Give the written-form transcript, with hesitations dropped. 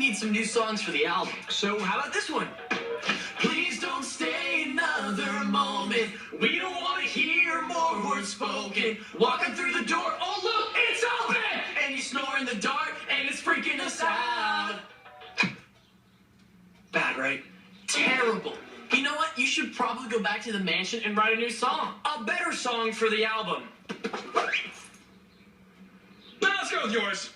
need some new songs for the album. So how about this one? Please don't stay another moment. We don't want to hear more words spoken. Walking through the door, oh look, it's open! And you snore in the dark, and it's freaking us out. Bad, right? Terrible. You know what? You should probably go back to the mansion and write a new song. A better song for the album. Now let's go with yours.